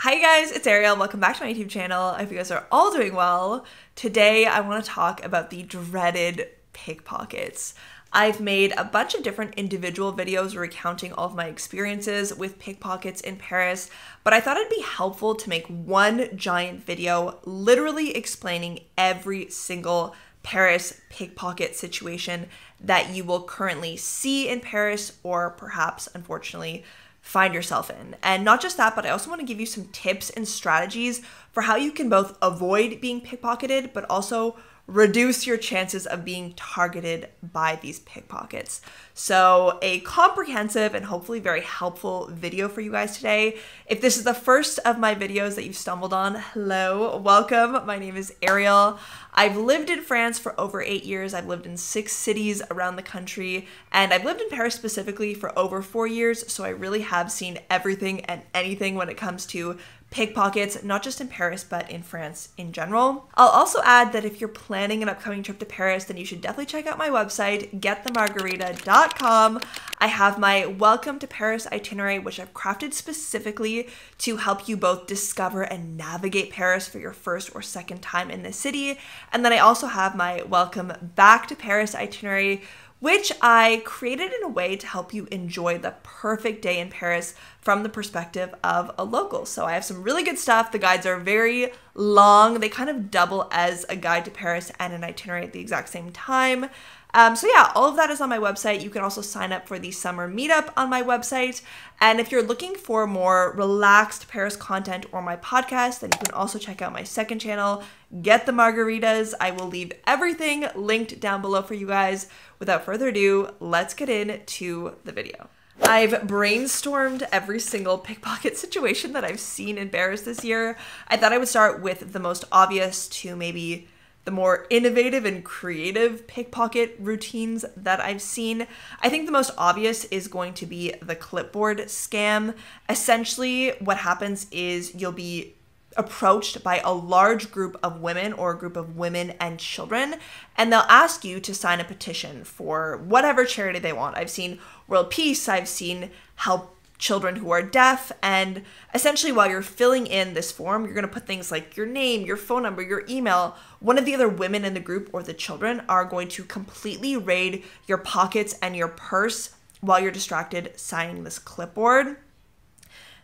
Hi guys, it's Ariel. Welcome back to my YouTube channel. I hope you guys are all doing well. Today I want to talk about the dreaded pickpockets. I've made a bunch of different individual videos recounting all of my experiences with pickpockets in Paris, but I thought it'd be helpful to make one giant video literally explaining every single Paris pickpocket situation that you will currently see in Paris or perhaps, unfortunately, find yourself in. And not just that, but I also want to give you some tips and strategies for how you can both avoid being pickpocketed, but also reduce your chances of being targeted by these pickpockets. So a comprehensive and hopefully very helpful video for you guys today. If this is the first of my videos that you've stumbled on, hello, welcome. My name is Ariel. I've lived in France for over 8 years. I've lived in 6 cities around the country, and I've lived in Paris specifically for over 4 years, so I really have seen everything and anything when it comes to pickpockets, not just in Paris, but in France in general. I'll also add that if you're planning an upcoming trip to Paris, then you should definitely check out my website, getthemargarita.com. I have my Welcome to Paris itinerary, which I've crafted specifically to help you both discover and navigate Paris for your first or second time in the city. And then I also have my Welcome Back to Paris itinerary, which I created in a way to help you enjoy the perfect day in Paris from the perspective of a local. So I have some really good stuff. The guides are very long. They kind of double as a guide to Paris and an itinerary at the exact same time. So yeah, all of that is on my website. You can also sign up for the summer meetup on my website. And if you're looking for more relaxed Paris content or my podcast, then you can also check out my second channel, Get the Margaritas. I will leave everything linked down below for you guys. Without further ado, let's get into the video. I've brainstormed every single pickpocket situation that I've seen in Paris this year. I thought I would start with the most obvious to maybe the more innovative and creative pickpocket routines that I've seen. I think the most obvious is going to be the clipboard scam. Essentially, what happens is you'll be approached by a large group of women or a group of women and children, and they'll ask you to sign a petition for whatever charity they want. I've seen World Peace, I've seen Help Children Who Are Deaf, and essentially while you're filling in this form, you're going to put things like your name, your phone number, your email. One of the other women in the group or the children are going to completely raid your pockets and your purse while you're distracted signing this clipboard.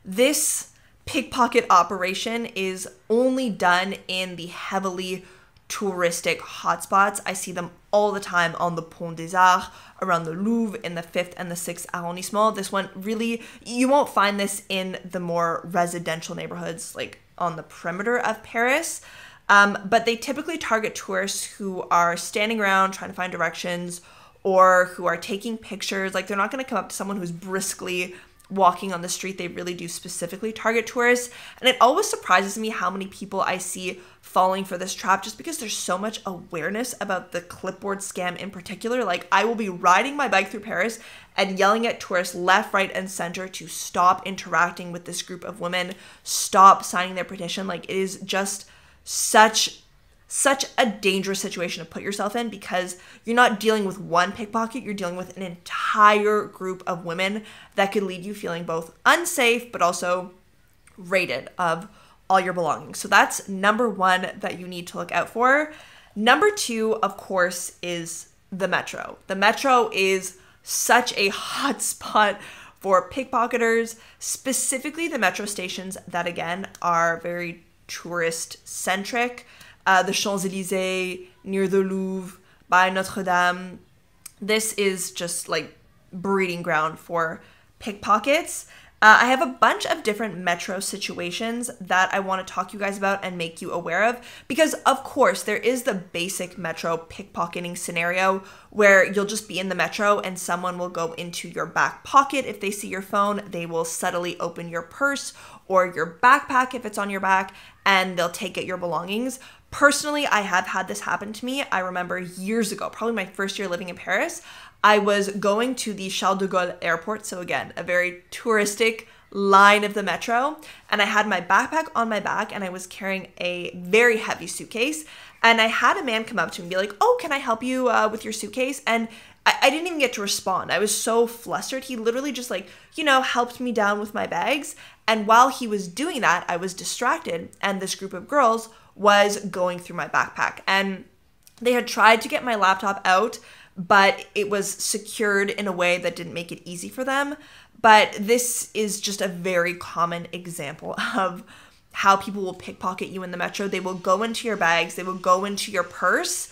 This pickpocket operation is only done in the heavily touristic hotspots. I see them all the time on the Pont des Arts, around the Louvre, in the 5th and the 6th arrondissement. This one really, you won't find this in the more residential neighborhoods like on the perimeter of Paris. But they typically target tourists who are standing around trying to find directions or who are taking pictures. Like, they're not going to come up to someone who's briskly walking on the street. They really do specifically target tourists. And it always surprises me how many people I see falling for this trap just because there's so much awareness about the clipboard scam in particular. Like, I will be riding my bike through Paris and yelling at tourists left, right, and center to stop interacting with this group of women, stop signing their petition. Like, it is just such a dangerous situation to put yourself in because you're not dealing with one pickpocket, you're dealing with an entire group of women that could leave you feeling both unsafe but also raided of all your belongings. So that's number one that you need to look out for. Number two, of course, is the metro. The metro is such a hot spot for pickpocketers, specifically the metro stations that, again, are very tourist-centric. The Champs-Élysées, near the Louvre, by Notre Dame. This is just like breeding ground for pickpockets. I have a bunch of different metro situations that I want to talk to you guys about and make you aware of because, of course, there is the basic metro pickpocketing scenario where you'll just be in the metro and someone will go into your back pocket. If they see your phone, they will subtly open your purse or your backpack if it's on your back, and they'll take your belongings. Personally, I have had this happen to me. I remember years ago, probably my first year living in Paris, I was going to the Charles de Gaulle airport. So again, a very touristic line of the metro. And I had my backpack on my back and I was carrying a very heavy suitcase. And I had a man come up to me and be like, "Oh, can I help you with your suitcase?" And I didn't even get to respond. I was so flustered. He literally just helped me down with my bags. And while he was doing that, I was distracted, and this group of girls was going through my backpack. And they had tried to get my laptop out, but it was secured in a way that didn't make it easy for them. But this is just a very common example of how people will pickpocket you in the metro. They will go into your bags, they will go into your purse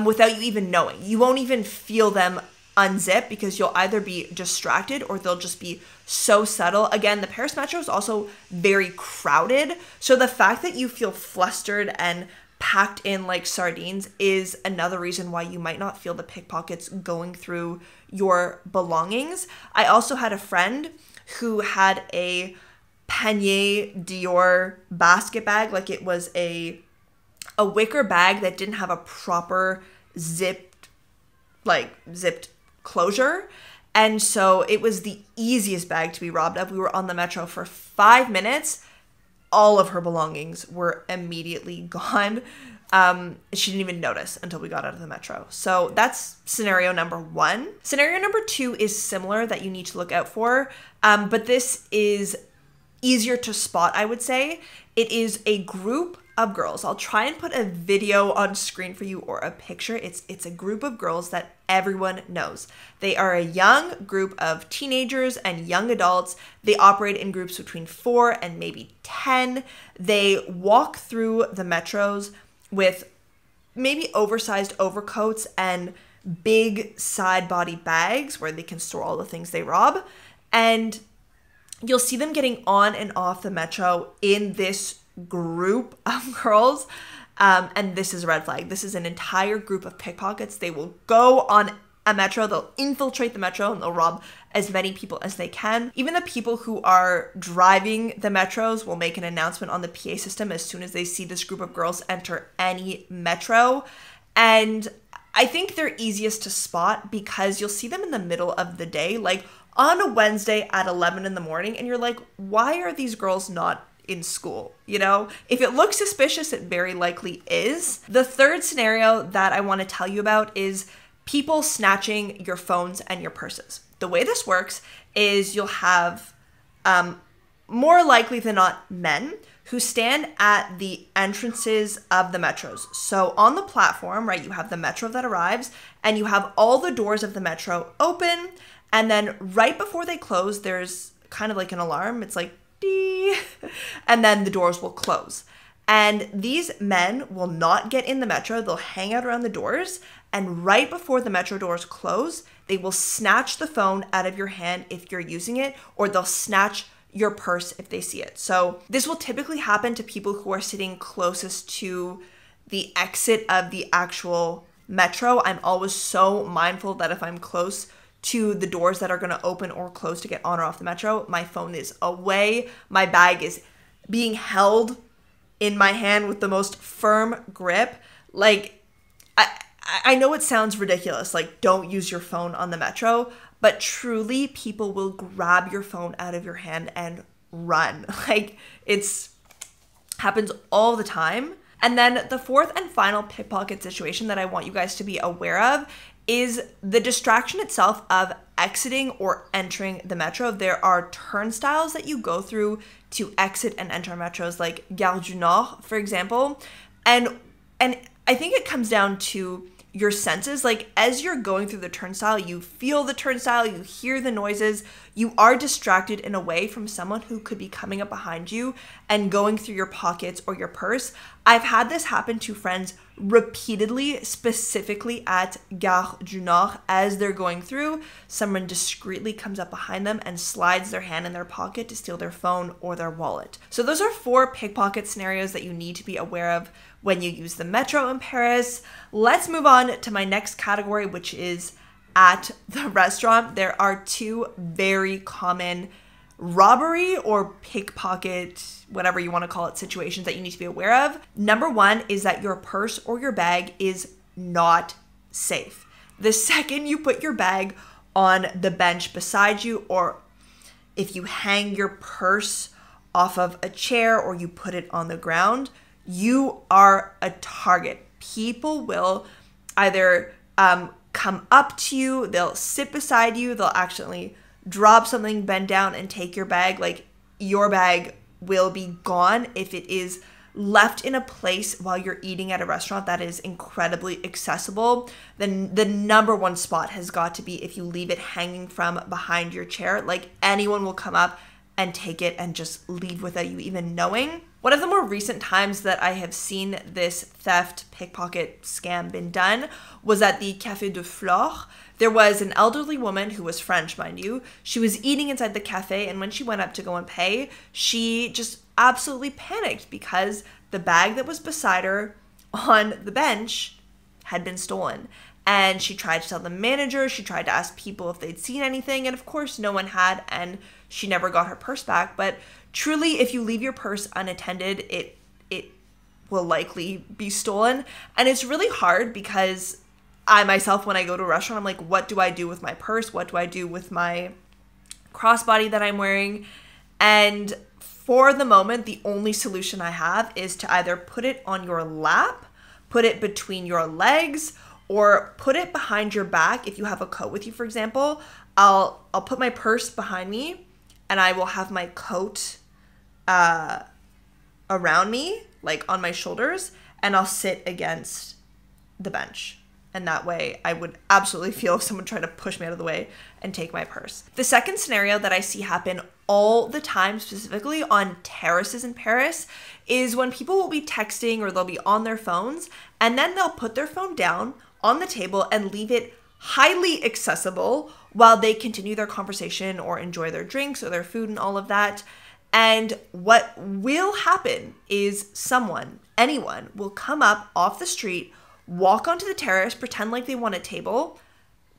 without you even knowing. You won't even feel them unzip because you'll either be distracted or they'll just be so subtle. Again, the Paris metro is also very crowded. So the fact that you feel flustered and packed in like sardines is another reason why you might not feel the pickpockets going through your belongings. I also had a friend who had a Panier Dior basket bag. Like it was a wicker bag that didn't have a proper zipped closure. And so it was the easiest bag to be robbed of. We were on the metro for 5 minutes. All of her belongings were immediately gone. She didn't even notice until we got out of the metro. So that's scenario number 1. Scenario number 2 is similar that you need to look out for, but this is easier to spot, I would say. It is a group of girls. I'll try and put a video on screen for you or a picture. It's a group of girls that everyone knows. They are a young group of teenagers and young adults. They operate in groups between 4 and maybe 10. They walk through the metros with maybe oversized overcoats and big side body bags where they can store all the things they rob. And you'll see them getting on and off the metro in this group of girls. And this is a red flag. This is an entire group of pickpockets. They will go on a metro, they'll infiltrate the metro, and they'll rob as many people as they can. Even the people who are driving the metros will make an announcement on the PA system as soon as they see this group of girls enter any metro. And I think they're easiest to spot because you'll see them in the middle of the day, like on a Wednesday at 11 in the morning, and you're like, why are these girls not in school? You know, if it looks suspicious, it very likely is. The third scenario that I want to tell you about is people snatching your phones and your purses. The way this works is you'll have more likely than not men who stand at the entrances of the metros. So on the platform, right, you have the metro that arrives and you have all the doors of the metro open, and then right before they close, there's kind of like an alarm. It's like dee, and then the doors will close. And these men will not get in the metro. They'll hang out around the doors, and right before the metro doors close, they will snatch the phone out of your hand if you're using it, or they'll snatch your purse if they see it. So this will typically happen to people who are sitting closest to the exit of the actual metro. I'm always so mindful that if I'm close to the doors that are going to open or close to get on or off the metro, my phone is away. My bag is being held in my hand with the most firm grip. Like, I know it sounds ridiculous, like don't use your phone on the metro, but truly people will grab your phone out of your hand and run. Like, it's happens all the time. And then the fourth and final pickpocket situation that I want you guys to be aware of is the distraction itself of exiting or entering the metro. There are turnstiles that you go through to exit and enter metros, like Gare du Nord, for example. And I think it comes down to your senses. Like, as you're going through the turnstile, you feel the turnstile, you hear the noises, you are distracted in a way from someone who could be coming up behind you and going through your pockets or your purse. I've had this happen to friends repeatedly, specifically at Gare du Nord. As they're going through, someone discreetly comes up behind them and slides their hand in their pocket to steal their phone or their wallet. So those are 4 pickpocket scenarios that you need to be aware of when you use the metro in Paris. Let's move on to my next category, which is at the restaurant. There are 2 very common robbery or pickpocket, whatever you want to call it, situations that you need to be aware of. Number 1 is that your purse or your bag is not safe. The second you put your bag on the bench beside you, or if you hang your purse off of a chair or you put it on the ground, you are a target. People will either come up to you, they'll sit beside you, they'll accidentally drop something, bend down and take your bag. Like, your bag will be gone if it is left in a place while you're eating at a restaurant that is incredibly accessible. Then the number one spot has got to be if you leave it hanging from behind your chair. Like, anyone will come up and take it and just leave without you even knowing. One of the more recent times that I have seen this theft pickpocket scam been done was at the Café de Flore. There was an elderly woman who was French, mind you. She was eating inside the cafe, and when she went up to go and pay, she just absolutely panicked because the bag that was beside her on the bench had been stolen. And she tried to tell the manager, she tried to ask people if they'd seen anything, and of course no one had, and she never got her purse back. But truly, if you leave your purse unattended, it will likely be stolen. And it's really hard because I myself, when I go to a restaurant, I'm like, what do I do with my purse? What do I do with my crossbody that I'm wearing? And for the moment, the only solution I have is to either put it on your lap, put it between your legs, or put it behind your back. If you have a coat with you, for example, I'll put my purse behind me and I will have my coat around me, like on my shoulders, and I'll sit against the bench. And that way I would absolutely feel if someone tried to push me out of the way and take my purse. The second scenario that I see happen all the time, specifically on terraces in Paris, is when people will be texting or they'll be on their phones and then they'll put their phone down on the table and leave it highly accessible while they continue their conversation or enjoy their drinks or their food and all of that. And what will happen is anyone will come up off the street, walk onto the terrace, pretend like they want a table,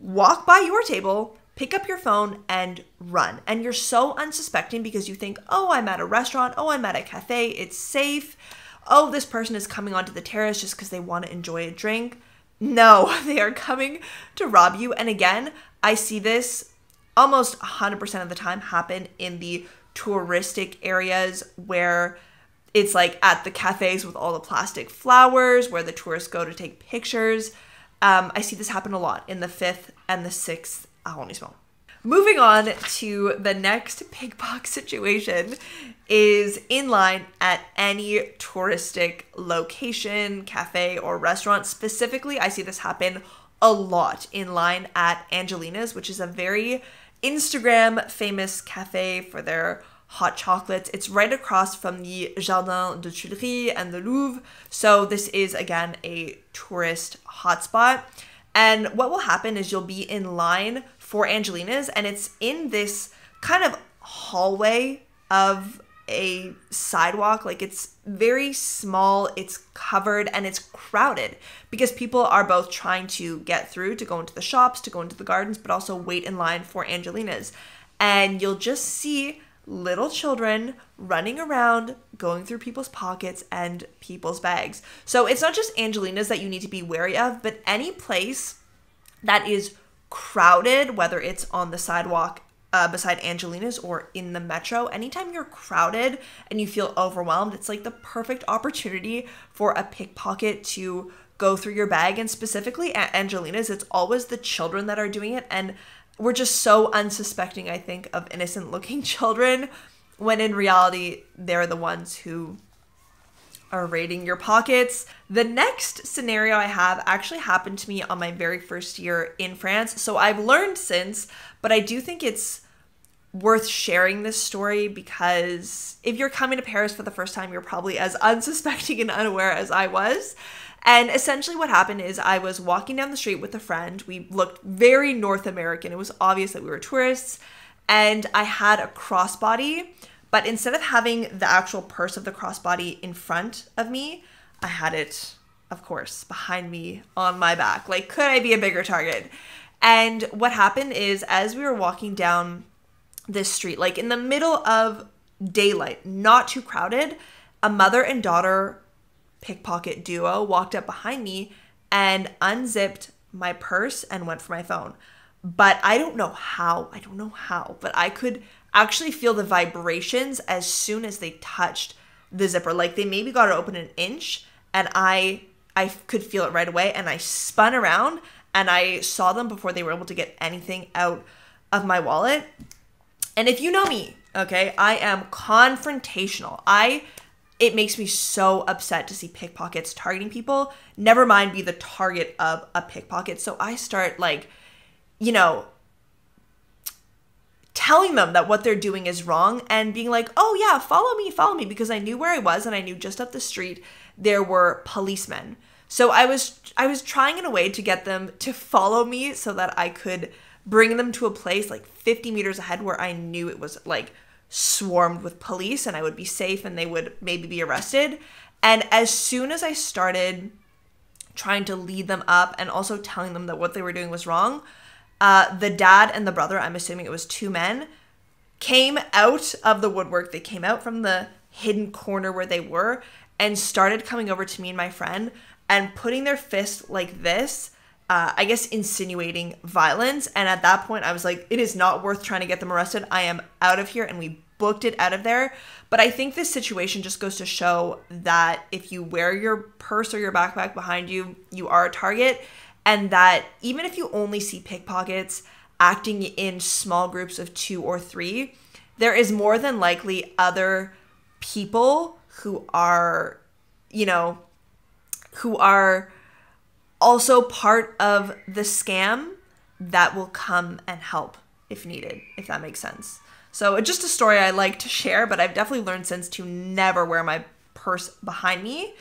walk by your table, pick up your phone and run. And you're so unsuspecting because you think, oh, I'm at a restaurant. Oh, I'm at a cafe. It's safe. Oh, this person is coming onto the terrace just because they want to enjoy a drink. No, they are coming to rob you. And again, I see this almost 100% of the time happen in the touristic areas where it's like at the cafes with all the plastic flowers where the tourists go to take pictures. I see this happen a lot in the 5th and the 6th arrondissement. Moving on to the next pickpocket situation is in line at any touristic location, cafe, or restaurant. Specifically, I see this happen a lot in line at Angelina's, which is a very Instagram famous cafe for their hot chocolates. It's right across from the Jardin de Tuileries and the Louvre. So this is, again, a tourist hotspot. And what will happen is you'll be in line for Angelina's, and it's in this kind of hallway of a sidewalk. Like, it's very small, it's covered, and it's crowded because people are both trying to get through to go into the shops, to go into the gardens, but also wait in line for Angelina's. And you'll just see little children running around, going through people's pockets and people's bags. So it's not just Angelina's that you need to be wary of, but any place that is crowded, whether it's on the sidewalk beside Angelina's or in the metro, anytime you're crowded and you feel overwhelmed, it's like the perfect opportunity for a pickpocket to go through your bag. And specifically at Angelina's, it's always the children that are doing it. And we're just so unsuspecting, I think, of innocent looking children, when in reality, they're the ones who are raiding your pockets. The next scenario I have actually happened to me on my very first year in France. So I've learned since, but I do think it's worth sharing this story because if you're coming to Paris for the first time, you're probably as unsuspecting and unaware as I was. And essentially what happened is I was walking down the street with a friend. We looked very North American. It was obvious that we were tourists. And I had a crossbody, but instead of having the actual purse of the crossbody in front of me, I had it, of course, behind me on my back. Like, could I be a bigger target? And what happened is as we were walking down this street, like in the middle of daylight, not too crowded, a mother and daughter pickpocket duo walked up behind me and unzipped my purse and went for my phone. But I don't know how, but I could actually feel the vibrations as soon as they touched the zipper. Like, they maybe got it open an inch and I could feel it right away, and I spun around and I saw them before they were able to get anything out of my wallet. And if you know me, Okay, I am confrontational. It makes me so upset to see pickpockets targeting people, never mind be the target of a pickpocket. So I start like, you know, telling them that what they're doing is wrong and being like, oh yeah, follow me, because I knew where I was and I knew just up the street there were policemen. So I was trying in a way to get them to follow me so that I could bring them to a place like 50 meters ahead where I knew it was like swarmed with police and I would be safe and they would maybe be arrested. And as soon as I started trying to lead them up and also telling them that what they were doing was wrong, the dad and the brother, I'm assuming it was two men, came out of the woodwork. They came out from the hidden corner where they were and started coming over to me and my friend and putting their fist like this, I guess insinuating violence. And at that point I was like, it is not worth trying to get them arrested. I am out of here. And we booked it out of there. But I think this situation just goes to show that if you wear your purse or your backpack behind you, you are a target. And that even if you only see pickpockets acting in small groups of 2 or 3, there is more than likely other people who are, you know, who are also part of the scam that will come and help if needed, if that makes sense. So just a story I like to share, but I've definitely learned since to never wear my purse behind me.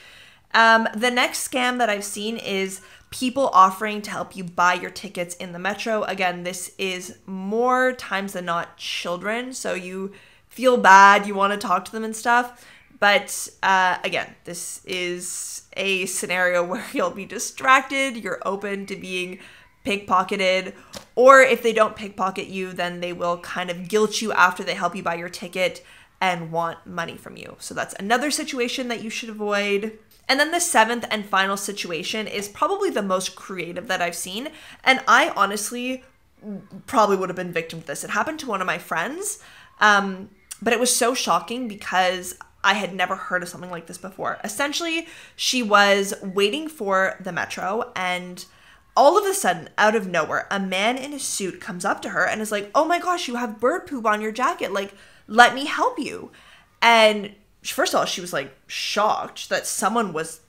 The next scam that I've seen is people offering to help you buy your tickets in the metro. Again, this is more times than not children, so you feel bad, you want to talk to them and stuff. But again, this is a scenario where you'll be distracted, you're open to being pickpocketed, or if they don't pickpocket you, then they will kind of guilt you after they help you buy your ticket and want money from you. So that's another situation that you should avoid. And then the 7th and final situation is probably the most creative that I've seen. And I honestly probably would have been victim to this. It happened to one of my friends, but it was so shocking because I had never heard of something like this before. Essentially, she was waiting for the metro and all of a sudden, out of nowhere, a man in a suit comes up to her and is like, oh my gosh, you have bird poop on your jacket. Like, let me help you. And first of all, she was like shocked that someone was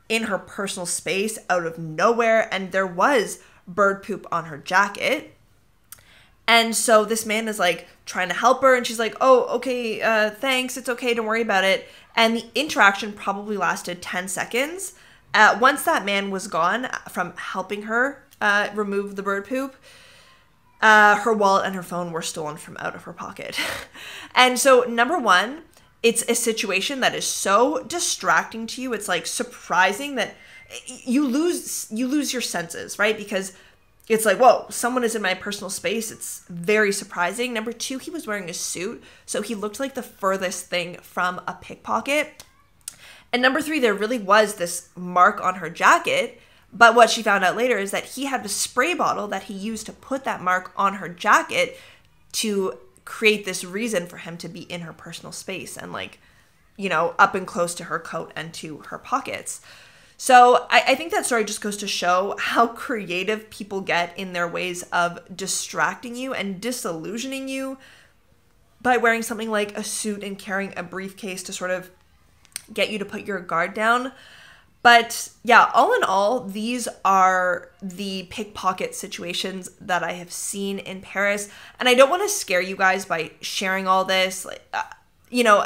in her personal space out of nowhere and there was bird poop on her jacket. And so this man is like trying to help her and she's like, oh, okay, thanks. It's okay. Don't worry about it. And the interaction probably lasted 10 seconds. Once that man was gone from helping her remove the bird poop, her wallet and her phone were stolen from out of her pocket. And so number one, it's a situation that is so distracting to you. It's like surprising that you lose your senses, right? Because it's like, whoa, someone is in my personal space. It's very surprising. Number two, he was wearing a suit, so he looked like the furthest thing from a pickpocket. And number three, there really was this mark on her jacket, but what she found out later is that he had a spray bottle that he used to put that mark on her jacket to create this reason for him to be in her personal space and like, you know, up and close to her coat and to her pockets. So I think that story just goes to show how creative people get in their ways of distracting you and disillusioning you by wearing something like a suit and carrying a briefcase to sort of get you to put your guard down. But yeah, all in all, these are the pickpocket situations that I have seen in Paris. And I don't want to scare you guys by sharing all this. Like, you know,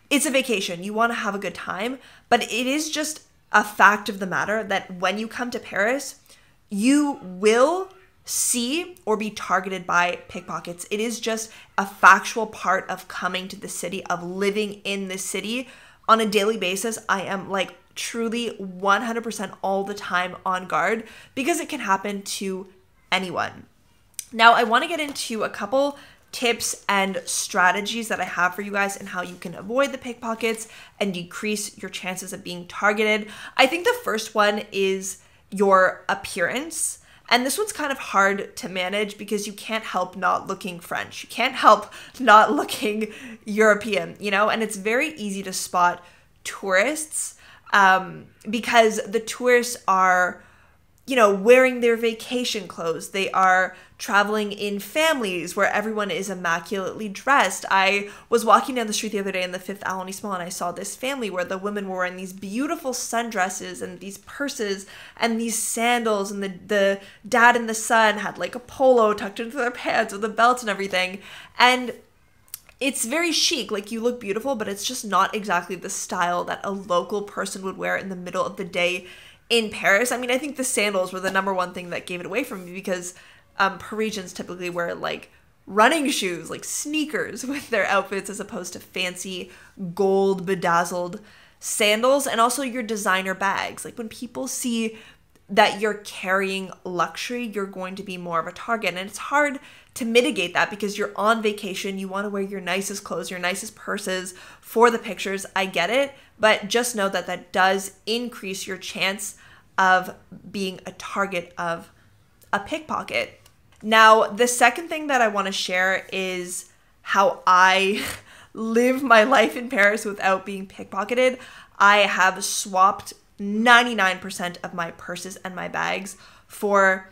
it's a vacation. You want to have a good time. But it is just a fact of the matter that when you come to Paris, you will see or be targeted by pickpockets. It is just a factual part of coming to the city, of living in the city. On a daily basis, I am like truly 100% all the time on guard because it can happen to anyone. Now, I want to get into a couple tips and strategies that I have for you guys and how you can avoid the pickpockets and decrease your chances of being targeted. I think the first one is your appearance. And this one's kind of hard to manage because you can't help not looking French. You can't help not looking European, you know? And it's very easy to spot tourists because the tourists are wearing their vacation clothes. They are traveling in families where everyone is immaculately dressed. I was walking down the street the other day in the Fifth Avenue East Mall, and I saw this family where the women were wearing these beautiful sundresses and these purses and these sandals, and the dad and the son had like a polo tucked into their pants with a belt and everything. And it's very chic, like you look beautiful, but it's just not exactly the style that a local person would wear in the middle of the day in Paris. I mean, I think the sandals were the number one thing that gave it away from me, because Parisians typically wear like running shoes, like sneakers with their outfits, as opposed to fancy gold bedazzled sandals. And also your designer bags. Like when people see that you're carrying luxury, you're going to be more of a target. And it's hard to mitigate that because you're on vacation. You want to wear your nicest clothes, your nicest purses for the pictures. I get it. But just know that that does increase your chance of being a target of a pickpocket. Now, the second thing that I want to share is how I live my life in Paris without being pickpocketed. I have swapped 99% of my purses and my bags for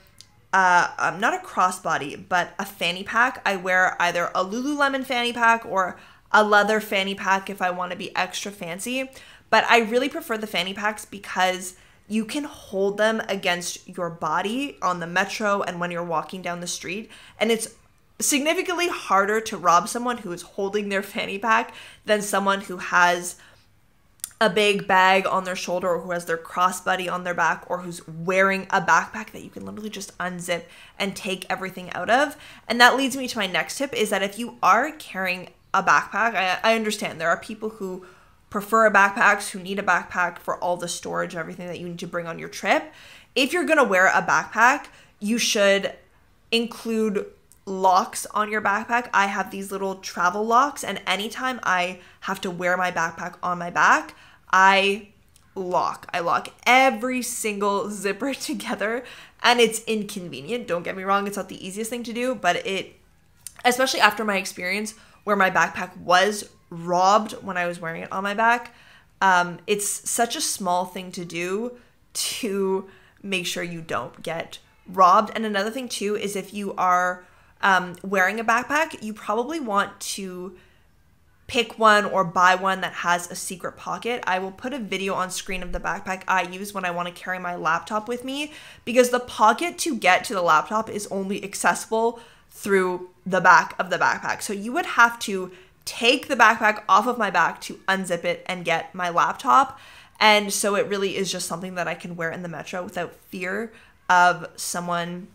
not a crossbody, but a fanny pack. I wear either a Lululemon fanny pack or a leather fanny pack if I want to be extra fancy. But I really prefer the fanny packs because you can hold them against your body on the metro and when you're walking down the street. And it's significantly harder to rob someone who is holding their fanny pack than someone who has a big bag on their shoulder, or who has their crossbody on their back, or who's wearing a backpack that you can literally just unzip and take everything out of. And that leads me to my next tip, is that if you are carrying a backpack, I understand there are people who prefer backpacks, who need a backpack for all the storage and everything that you need to bring on your trip. If you're gonna wear a backpack, you should include locks on your backpack. I have these little travel locks, and anytime I have to wear my backpack on my back, I lock every single zipper together, and it's inconvenient. Don't get me wrong, it's not the easiest thing to do, but it, especially after my experience where my backpack was robbed when I was wearing it on my back, it's such a small thing to do to make sure you don't get robbed. And another thing too is if you are wearing a backpack, you probably want to pick one or buy one that has a secret pocket. I will put a video on screen of the backpack I use when I want to carry my laptop with me, because the pocket to get to the laptop is only accessible through the back of the backpack. So you would have to take the backpack off of my back to unzip it and get my laptop. And so it really is just something that I can wear in the metro without fear of someone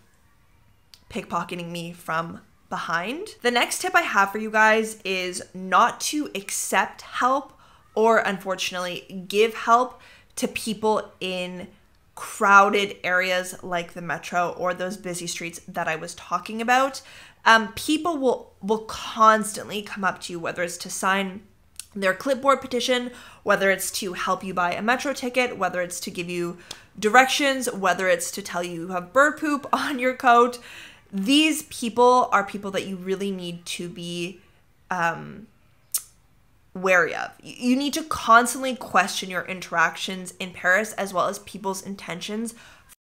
pickpocketing me from behind. The next tip I have for you guys is not to accept help or, unfortunately, give help to people in crowded areas like the metro or those busy streets that I was talking about. People will constantly come up to you, whether it's to sign their clipboard petition, whether it's to help you buy a metro ticket, whether it's to give you directions, whether it's to tell you have bird poop on your coat. These people are people that you really need to be wary of. You need to constantly question your interactions in Paris, as well as people's intentions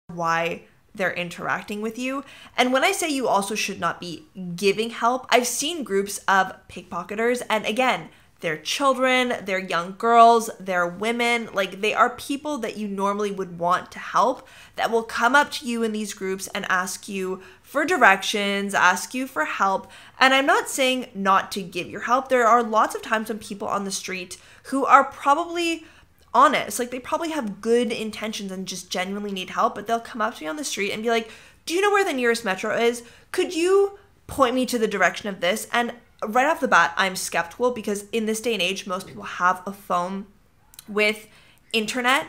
for why they're interacting with you. And when I say you also should not be giving help, I've seen groups of pickpocketers, and again, they're children, they're young girls, they're women, like they are people that you normally would want to help, that will come up to you in these groups and ask you for directions, ask you for help. And I'm not saying not to give your help. There are lots of times when people on the street who are probably honest, like they probably have good intentions and just genuinely need help, but they'll come up to me on the street and be like, do you know where the nearest metro is? Could you point me to the direction of this? And right off the bat, I'm skeptical, because in this day and age, most people have a phone with internet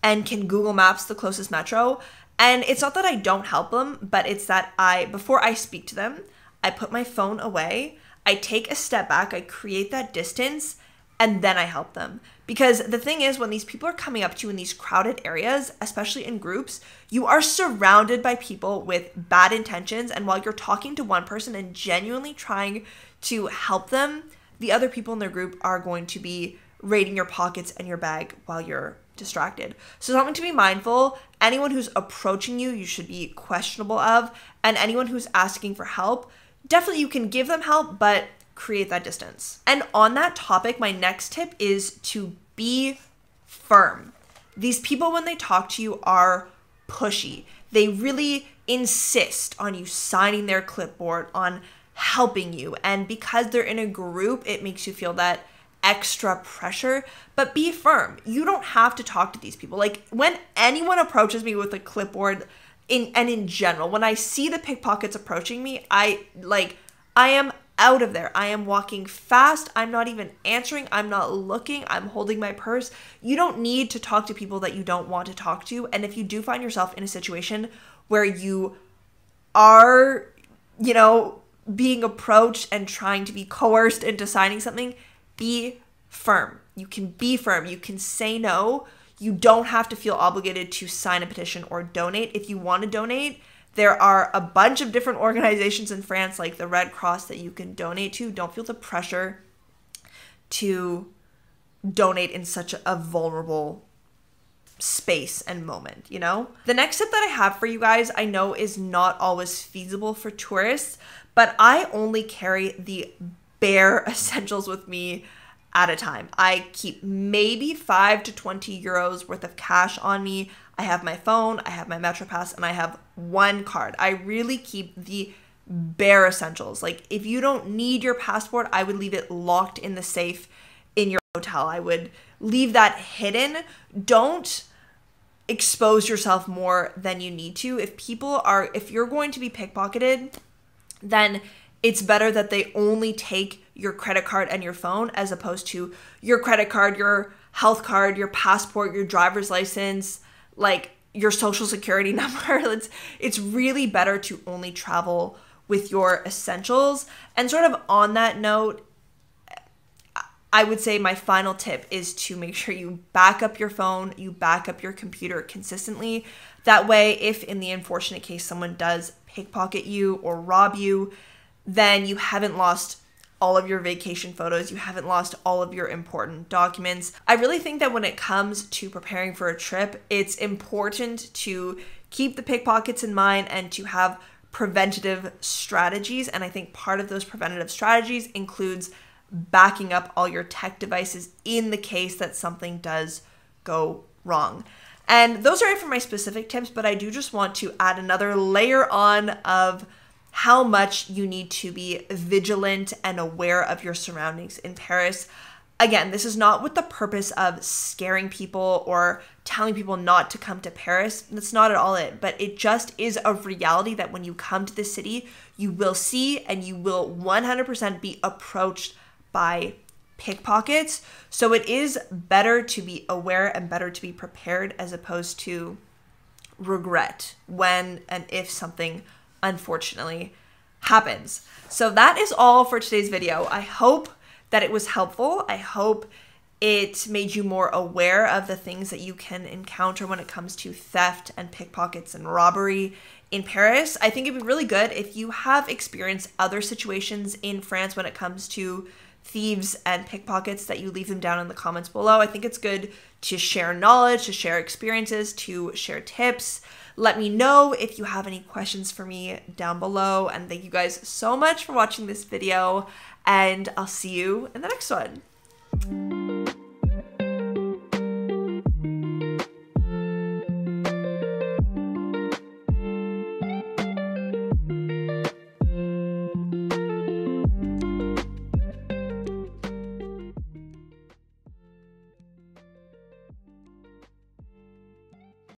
and can Google Maps the closest metro. And it's not that I don't help them, but it's that before I speak to them, I put my phone away, I take a step back, I create that distance, and then I help them. Because the thing is, when these people are coming up to you in these crowded areas, especially in groups, you are surrounded by people with bad intentions. And while you're talking to one person and genuinely trying to help them, the other people in their group are going to be raiding your pockets and your bag while you're distracted. So something to be mindful, anyone who's approaching you, you should be questionable of, and anyone who's asking for help, definitely you can give them help, but create that distance. And on that topic, my next tip is to be firm. These people, when they talk to you, are pushy. They really insist on you signing their clipboard, on helping you. And because they're in a group, it makes you feel that extra pressure. But be firm. You don't have to talk to these people. Like, when anyone approaches me with a clipboard, in general, when I see the pickpockets approaching me, I am out of there. I am walking fast. I'm not even answering. I'm not looking. I'm holding my purse. You don't need to talk to people that you don't want to talk to. And if you do find yourself in a situation where you are, being approached and trying to be coerced into signing something, be firm. You can be firm. You can say no. You don't have to feel obligated to sign a petition or donate. If you want to donate, there are a bunch of different organizations in France, like the Red Cross, that you can donate to. Don't feel the pressure to donate in such a vulnerable space and moment, The next tip that I have for you guys, I know is not always feasible for tourists, but I only carry the bare essentials with me at a time. I keep maybe 5 to 20 euros worth of cash on me. I have my phone, I have my MetroPass, and I have one card. I really keep the bare essentials. Like, if you don't need your passport, I would leave it locked in the safe in your hotel. I would leave that hidden. Don't expose yourself more than you need to. If you're going to be pickpocketed, then it's better that they only take your credit card and your phone, as opposed to your credit card, your health card, your passport, your driver's license, like your social security number. It's really better to only travel with your essentials. And sort of on that note, I would say my final tip is to make sure you back up your phone, you back up your computer consistently. That way, if in the unfortunate case someone does pickpocket you or rob you, then you haven't lost all of your vacation photos, you haven't lost all of your important documents. I really think that when it comes to preparing for a trip, it's important to keep the pickpockets in mind and to have preventative strategies. And I think part of those preventative strategies includes backing up all your tech devices in the case that something does go wrong. And those are it for my specific tips, but I do just want to add another layer on of how much you need to be vigilant and aware of your surroundings in Paris. Again, this is not with the purpose of scaring people or telling people not to come to Paris. That's not at all it, but it just is a reality that when you come to the city, you will see and you will 100% be approached by pickpockets. So it is better to be aware and better to be prepared, as opposed to regret when and if something unfortunately happens. So that is all for today's video. I hope that it was helpful. I hope it made you more aware of the things that you can encounter when it comes to theft and pickpockets and robbery in Paris. I think it'd be really good if you have experienced other situations in France when it comes to thieves and pickpockets, that you leave them down in the comments below. I think it's good to share knowledge, to share experiences, to share tips. Let me know if you have any questions for me down below. And thank you guys so much for watching this video, and I'll see you in the next one.